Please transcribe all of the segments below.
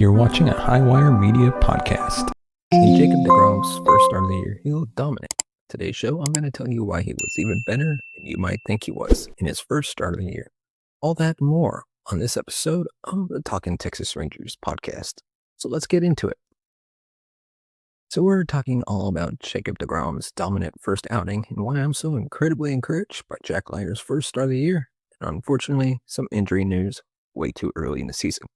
You're watching a Highwire Media podcast. In Jacob deGrom's first start of the year, he looked dominant. Today's show, I'm going to tell you why he was even better than you might think he was in his first start of the year. All that and more on this episode of the Talking Texas Rangers podcast. So let's get into it. So we're talking all about Jacob deGrom's dominant first outing and why I'm so incredibly encouraged by Jack Leiter's first start of the year, and unfortunately, some injury news way too early in the season.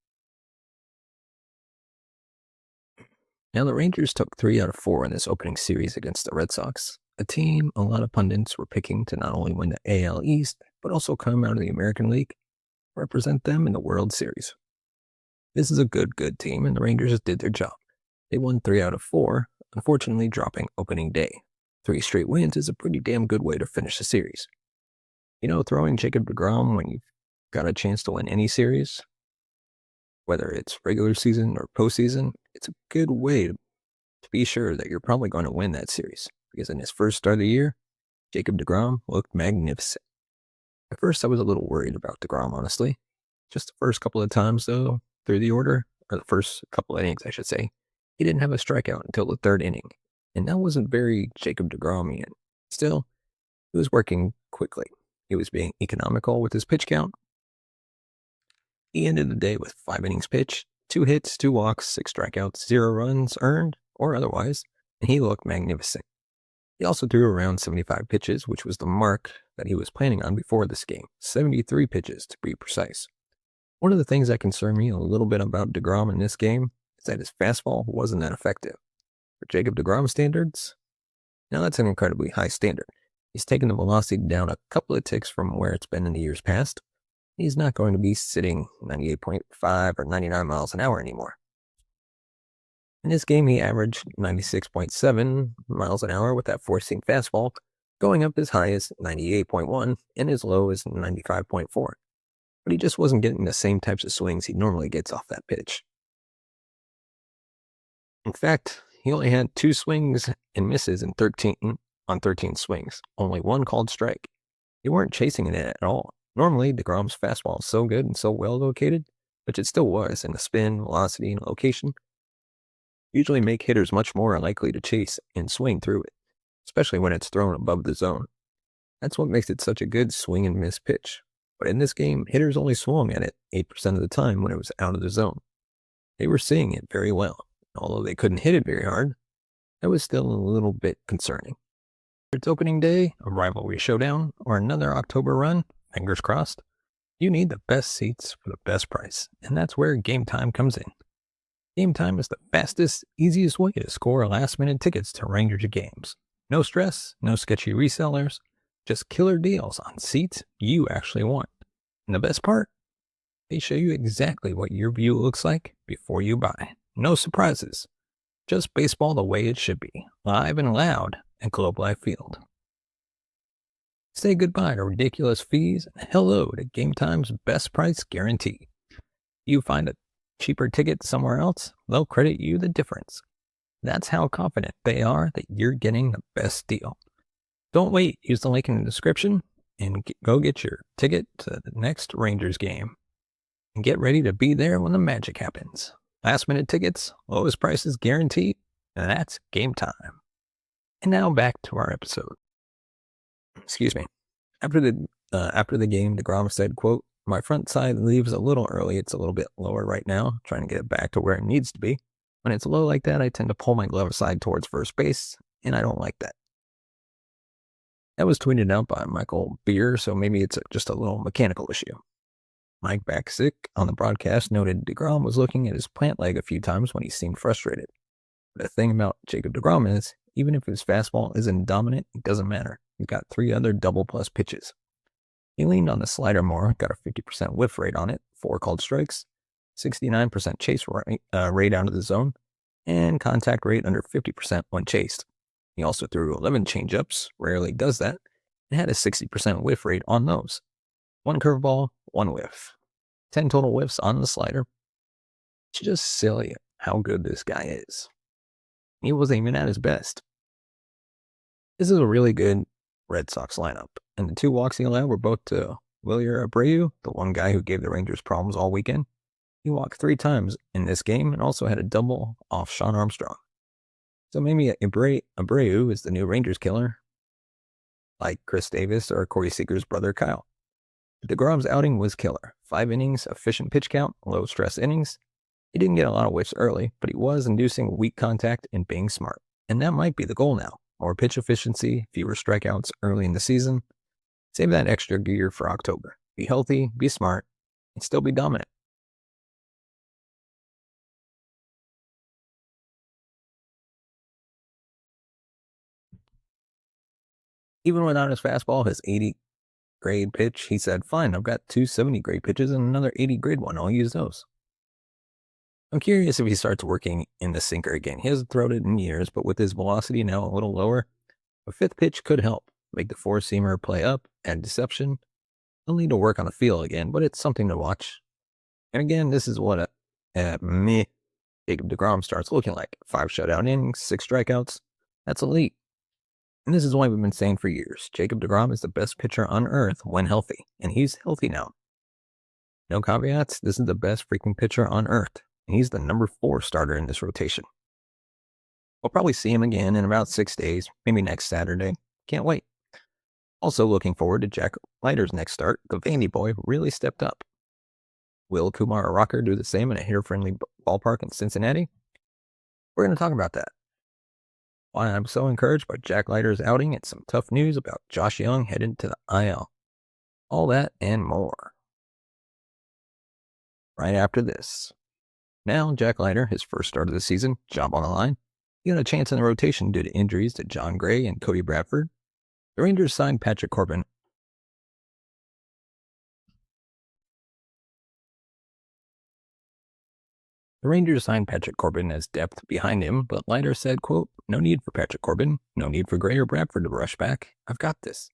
Now, the Rangers took 3 out of 4 in this opening series against the Red Sox, a team a lot of pundits were picking to not only win the AL East, but also come out of the American League, represent them in the World Series. This is a good team, and the Rangers did their job. They won 3 out of 4, unfortunately dropping opening day. 3 straight wins is a pretty damn good way to finish the series. You know, throwing Jacob deGrom when you've got a chance to win any series, whether it's regular season or postseason, it's a good way to be sure that you're probably going to win that series. Because in his first start of the year, Jacob deGrom looked magnificent. At first, I was a little worried about deGrom, honestly. Just the first couple of times, though, through the order, or the first couple of innings, I should say, he didn't have a strikeout until the 3rd inning. And that wasn't very Jacob deGromian. Still, he was working quickly. He was being economical with his pitch count. He ended the day with 5 innings pitched, 2 hits, 2 walks, 6 strikeouts, 0 runs earned, or otherwise, and he looked magnificent. He also threw around 75 pitches, which was the mark that he was planning on before this game. 73 pitches, to be precise. One of the things that concerned me a little bit about deGrom in this game is that his fastball wasn't that effective. For Jacob deGrom standards, now that's an incredibly high standard. He's taken the velocity down a couple of ticks from where it's been in the years past. He's not going to be sitting 98.5 or 99 miles an hour anymore. In this game, he averaged 96.7 miles an hour with that four-seam fastball, going up as high as 98.1 and as low as 95.4. But he just wasn't getting the same types of swings he normally gets off that pitch. In fact, he only had 2 swings and misses on 13 swings, only 1 called strike. They weren't chasing it at all. Normally, deGrom's fastball is so good and so well located, which it still was in the spin, velocity, and location, usually make hitters much more likely to chase and swing through it, especially when it's thrown above the zone. That's what makes it such a good swing and miss pitch. But in this game, hitters only swung at it 8% of the time when it was out of the zone. They were seeing it very well. Although they couldn't hit it very hard, that was still a little bit concerning. If it's opening day, a rivalry showdown, or another October run, fingers crossed, you need the best seats for the best price, and that's where Game Time comes in. Game Time is the fastest, easiest way to score last-minute tickets to Rangers games. No stress, no sketchy resellers, just killer deals on seats you actually want. And the best part? They show you exactly what your view looks like before you buy. No surprises. Just baseball the way it should be, live and loud at Globe Life Field. Say goodbye to ridiculous fees and hello to Game Time's best price guarantee. You find a cheaper ticket somewhere else, they'll credit you the difference. That's how confident they are that you're getting the best deal. Don't wait, use the link in the description and go get your ticket to the next Rangers game. And get ready to be there when the magic happens. Last minute tickets, lowest prices guaranteed, and that's Game Time. And now back to our episode. Excuse me. After the game, deGrom said, quote, "My front side leaves a little early. It's a little bit lower right now, trying to get it back to where it needs to be. When it's low like that, I tend to pull my glove side towards first base, and I don't like that." That was tweeted out by Michael Beer, so maybe it's just a little mechanical issue. Mike Baksick on the broadcast noted deGrom was looking at his plant leg a few times when he seemed frustrated. But the thing about Jacob deGrom is, even if his fastball isn't dominant, it doesn't matter. He's got 3 other double-plus pitches. He leaned on the slider more, got a 50% whiff rate on it, 4 called strikes, 69% chase rate out of the zone, and contact rate under 50% when chased. He also threw 11 changeups, rarely does that, and had a 60% whiff rate on those. 1 curveball, 1 whiff. 10 total whiffs on the slider. It's just silly how good this guy is. He wasn't even at his best. This is a really good Red Sox lineup, and the 2 walks he allowed were both to Wilyer Abreu, the one guy who gave the Rangers problems all weekend, He walked 3 times in this game and also had a double off Sean Armstrong. So maybe Abreu is the new Rangers killer, like Chris Davis or Corey Seager's brother Kyle. deGrom's outing was killer. 5 innings, efficient pitch count, low stress innings. He didn't get a lot of whiffs early, but he was inducing weak contact and being smart. And that might be the goal now. More pitch efficiency, fewer strikeouts early in the season. Save that extra gear for October. Be healthy, be smart, and still be dominant. Even without his fastball, his 80 grade pitch, he said, fine, I've got 270 grade pitches and another 80 grade one. I'll use those. I'm curious if he starts working in the sinker again. He hasn't thrown it in years, but with his velocity now a little lower, a 5th pitch could help. Make the 4-seamer play up, add deception. He'll need to work on the feel again, but it's something to watch. And again, this is what meh Jacob deGrom starts looking like. 5 shutout innings, 6 strikeouts. That's elite. And this is why we've been saying for years, Jacob deGrom is the best pitcher on earth when healthy. And he's healthy now. No caveats, this is the best freaking pitcher on earth. And he's the number 4 starter in this rotation. We'll probably see him again in about 6 days, maybe next Saturday. Can't wait. Also looking forward to Jack Leiter's next start. The Vandy boy really stepped up. Will Kumar Rocker do the same in a hitter-friendly ballpark in Cincinnati? We're going to talk about that. Why I'm so encouraged by Jack Leiter's outing and some tough news about Josh Jung headed to the IL. All that and more. Right after this. Now, Jack Leiter, his first start of the season, job on the line. He got a chance in the rotation due to injuries to John Gray and Cody Bradford. The Rangers signed Patrick Corbin. The Rangers signed Patrick Corbin as depth behind him, but Leiter said, quote, no need for Patrick Corbin, no need for Gray or Bradford to rush back. I've got this.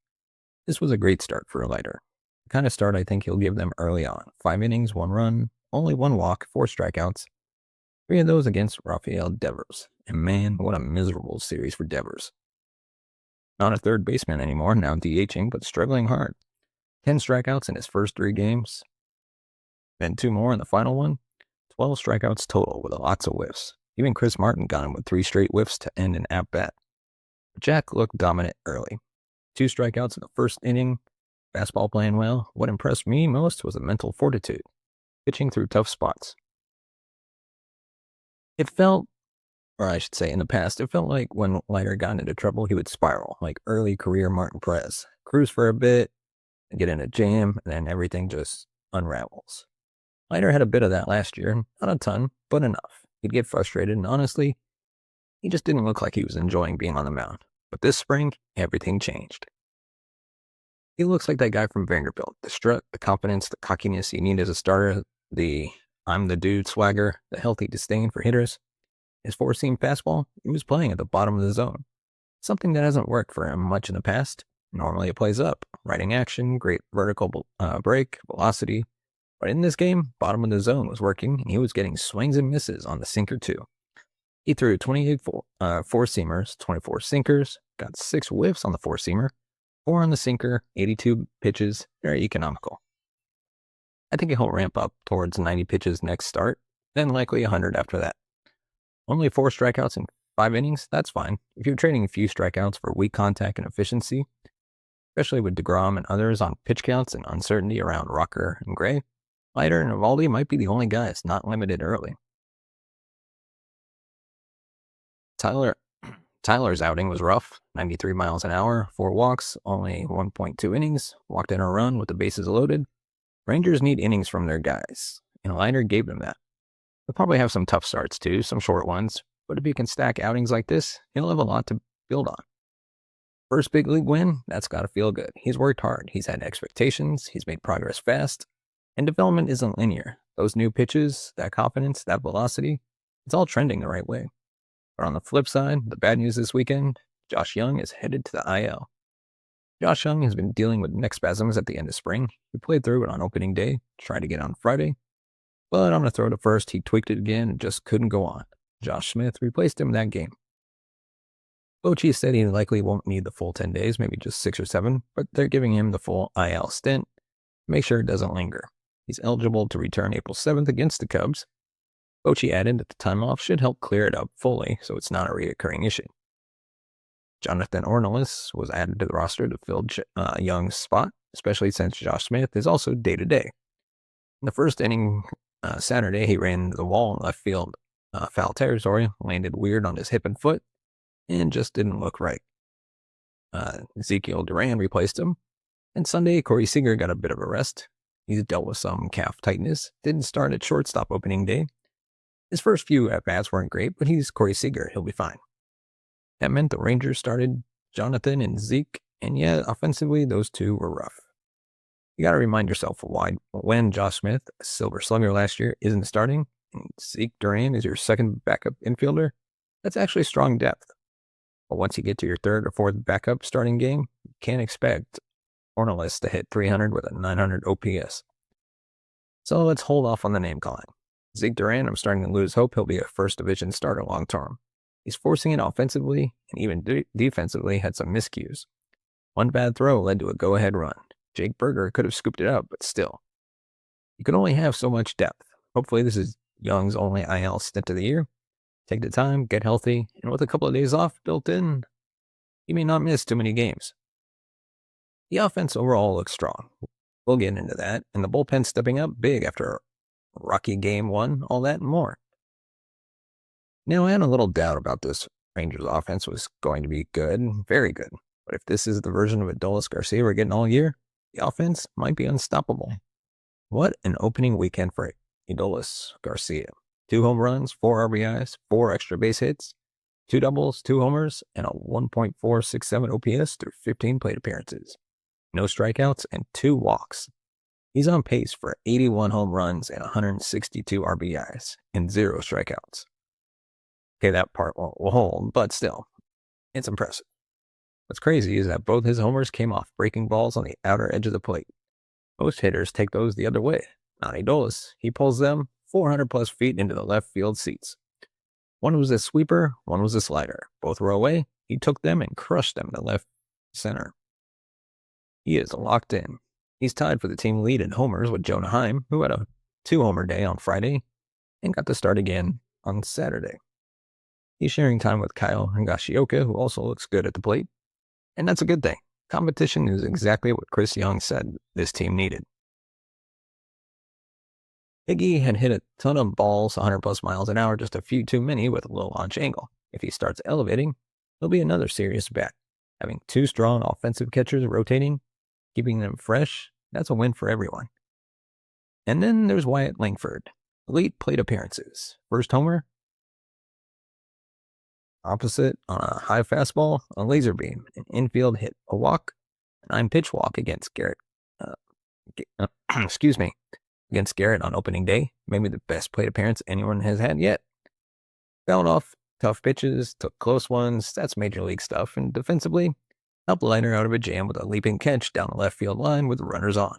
This was a great start for Leiter. The kind of start I think he'll give them early on. 5 innings, 1 run, only 1 walk, 4 strikeouts. 3 of those against Rafael Devers. And man, what a miserable series for Devers. Not a third baseman anymore, now DHing, but struggling hard. 10 strikeouts in his first 3 games. Then 2 more in the final one. 12 strikeouts total with lots of whiffs. Even Chris Martin got him with 3 straight whiffs to end an at-bat. Jack looked dominant early. 2 strikeouts in the first inning. Fastball playing well. What impressed me most was the mental fortitude. Pitching through tough spots. It felt, or I should say in the past, it felt like when Leiter got into trouble, he would spiral, like early career Martin Perez. Cruise for a bit, and get in a jam, and then everything just unravels. Leiter had a bit of that last year, not a ton, but enough. He'd get frustrated, and honestly, he just didn't look like he was enjoying being on the mound. But this spring, everything changed. He looks like that guy from Vanderbilt. The strut, the confidence, the cockiness you need as a starter, the I'm the dude swagger, the healthy disdain for hitters. His 4-seam fastball, he was playing at the bottom of the zone. Something that hasn't worked for him much in the past. Normally it plays up, riding action, great vertical break, velocity. But in this game, bottom of the zone was working, and he was getting swings and misses on the sinker too. He threw 28 4-seamers, 24 sinkers, got 6 whiffs on the 4-seamer, 4 on the sinker, 82 pitches, very economical. I think he'll ramp up towards 90 pitches next start, then likely 100 after that. Only 4 strikeouts in 5 innings, that's fine. If you're trading a few strikeouts for weak contact and efficiency, especially with deGrom and others on pitch counts and uncertainty around Rocker and Gray, Leiter and Evaldi might be the only guys not limited early. Tyler's outing was rough. 93 miles an hour, 4 walks, only 1.2 innings, walked in a run with the bases loaded. Rangers need innings from their guys, and Leiter gave them that. He'll probably have some tough starts too, some short ones, but if he can stack outings like this, he'll have a lot to build on. First big league win, that's got to feel good. He's worked hard, he's had expectations, he's made progress fast, and development isn't linear. Those new pitches, that confidence, that velocity, it's all trending the right way. But on the flip side, the bad news this weekend, Josh Jung is headed to the IL. Josh Jung has been dealing with neck spasms at the end of spring. He played through it on opening day, tried to get on Friday, but on a throw to first, he tweaked it again and just couldn't go on. Josh Smith replaced him in that game. Bochy said he likely won't need the full 10 days, maybe just 6 or 7, but they're giving him the full IL stint to make sure it doesn't linger. He's eligible to return April 7th against the Cubs. Bochy added that the time off should help clear it up fully so it's not a reoccurring issue. Jonathan Ornelas was added to the roster to fill Jung's spot, especially since Josh Smith is also day-to-day. In the first inning Saturday, he ran into the wall in left field foul territory, landed weird on his hip and foot, and just didn't look right. Ezekiel Duran replaced him, and Sunday, Corey Seager got a bit of a rest. He's dealt with some calf tightness, didn't start at shortstop opening day. His first few at-bats weren't great, but he's Corey Seager, he'll be fine. That meant the Rangers started Jonathan and Zeke, and yet offensively, those two were rough. You got to remind yourself why when Josh Smith, a Silver Slugger last year, isn't starting, and Zeke Duran is your second backup infielder, that's actually strong depth. But once you get to your third or fourth backup starting game, you can't expect Ornelas to hit 300 with a 900 OPS. So let's hold off on the name calling. Zeke Duran, I'm starting to lose hope he'll be a first division starter long term. He's forcing it offensively and even defensively had some miscues. One bad throw led to a go-ahead run. Jake Berger could have scooped it up, but still. You can only have so much depth. Hopefully this is Jung's only IL stint of the year. Take the time, get healthy, and with a couple of days off built in, you may not miss too many games. The offense overall looks strong. We'll get into that, and the bullpen stepping up big after a rocky game 1, all that and more. Now, I had a little doubt about this Rangers offense was going to be good, very good. But if this is the version of Adolis Garcia we're getting all year, the offense might be unstoppable. What an opening weekend for Adolis Garcia. 2 home runs, 4 RBIs, 4 extra base hits, 2 doubles, 2 homers, and a 1.467 OPS through 15 plate appearances. No strikeouts and 2 walks. He's on pace for 81 home runs and 162 RBIs and 0 strikeouts. Okay, that part won't hold, but still, it's impressive. What's crazy is that both his homers came off breaking balls on the outer edge of the plate. Most hitters take those the other way. Not Adolis. He pulls them 400 plus feet into the left field seats. One was a sweeper, one was a slider. Both were away. He took them and crushed them to left center. He is locked in. He's tied for the team lead in homers with Jonah Heim, who had a 2-homer day on Friday and got to start again on Saturday. He's sharing time with Kyle Higashioka, who also looks good at the plate. And that's a good thing. Competition is exactly what Chris Young said this team needed. Higgy had hit a ton of balls 100 plus miles an hour, just a few too many with a low launch angle. If he starts elevating, he'll be another serious bat. Having 2 strong offensive catchers rotating, keeping them fresh, that's a win for everyone. And then there's Wyatt Langford. Elite plate appearances. First homer, opposite on a high fastball, a laser beam, an infield hit, a walk, a 9-pitch walk against Garrett. Against Garrett on opening day, maybe the best plate appearance anyone has had yet. Fouled off tough pitches, took close ones, that's major league stuff, and defensively, helped Leiter out of a jam with a leaping catch down the left field line with runners on.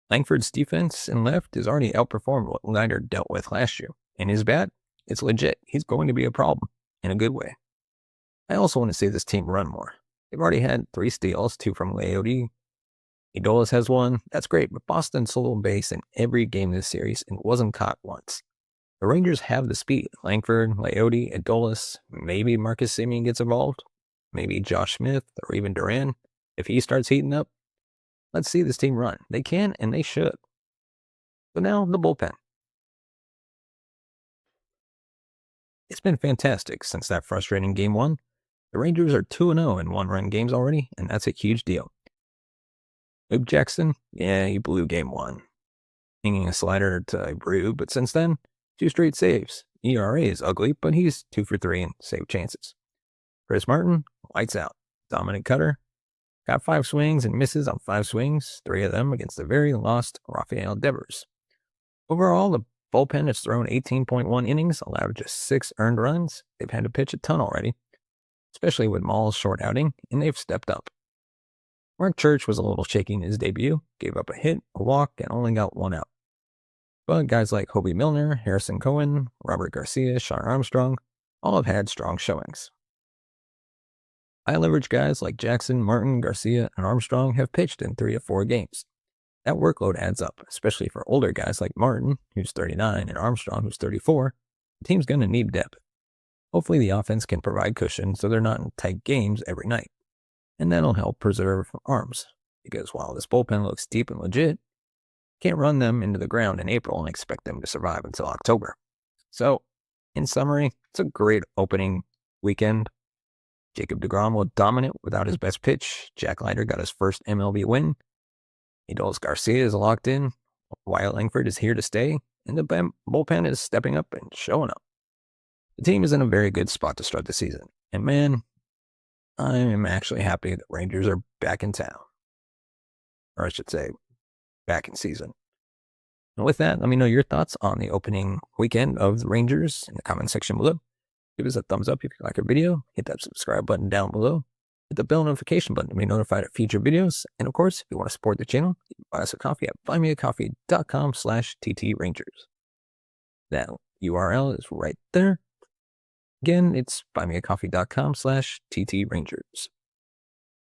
Langford's defense in left has already outperformed what Leiter dealt with last year, and his bat, it's legit. He's going to be a problem. In a good way. I also want to see this team run more. They've already had 3 steals, 2 from Leote. Adolis has 1. That's great, but Boston stole base in every game this series and wasn't caught once. The Rangers have the speed. Langford, Leote, Adolis, maybe Marcus Semien gets involved. Maybe Josh Smith or even Duran. If he starts heating up, let's see this team run. They can and they should. So now the bullpen. It's been fantastic since that frustrating game 1. The Rangers are 2-0 in 1-run games already, and that's a huge deal. Luke Jackson, yeah, he blew game 1, hanging a slider to Brew, but since then, 2 straight saves. ERA is ugly, but he's 2 for 3 in save chances. Chris Martin, lights out. Dominant cutter, got 5 swings and misses on 5 swings, 3 of them against the very lost Rafael Devers. Overall, the bullpen has thrown 18.1 innings, allowed just 6 earned runs. They've had to pitch a ton already, especially with Maul's short outing, and they've stepped up. Mark Church was a little shaky in his debut, gave up a hit, a walk, and only got 1 out. But guys like Hobie Milner, Harrison Cohen, Robert Garcia, Sean Armstrong, all have had strong showings. High leverage guys like Jackson, Martin, Garcia, and Armstrong have pitched in 3 of 4 games. That workload adds up, especially for older guys like Martin, who's 39, and Armstrong, who's 34. The team's going to need depth. Hopefully the offense can provide cushion so they're not in tight games every night. And that'll help preserve arms, because while this bullpen looks deep and legit, can't run them into the ground in April and expect them to survive until October. So, in summary, it's a great opening weekend. Jacob deGrom was dominant without his best pitch. Jack Leiter got his first MLB win. Adolis Garcia is locked in. Wyatt Langford is here to stay. And the bullpen is stepping up and showing up. The team is in a very good spot to start the season. And man, I am actually happy that Rangers are back in town. Or I should say, back in season. And with that, let me know your thoughts on the opening weekend of the Rangers in the comment section below. Give us a thumbs up if you like our video. Hit that subscribe button down below. Hit the bell notification button to be notified of future videos. And of course, if you want to support the channel, you can buy us a coffee at buymeacoffee.com/ttrangers. That URL is right there. Again, it's buymeacoffee.com/ttrangers.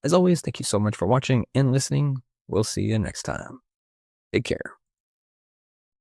As always, thank you so much for watching and listening. We'll see you next time. Take care.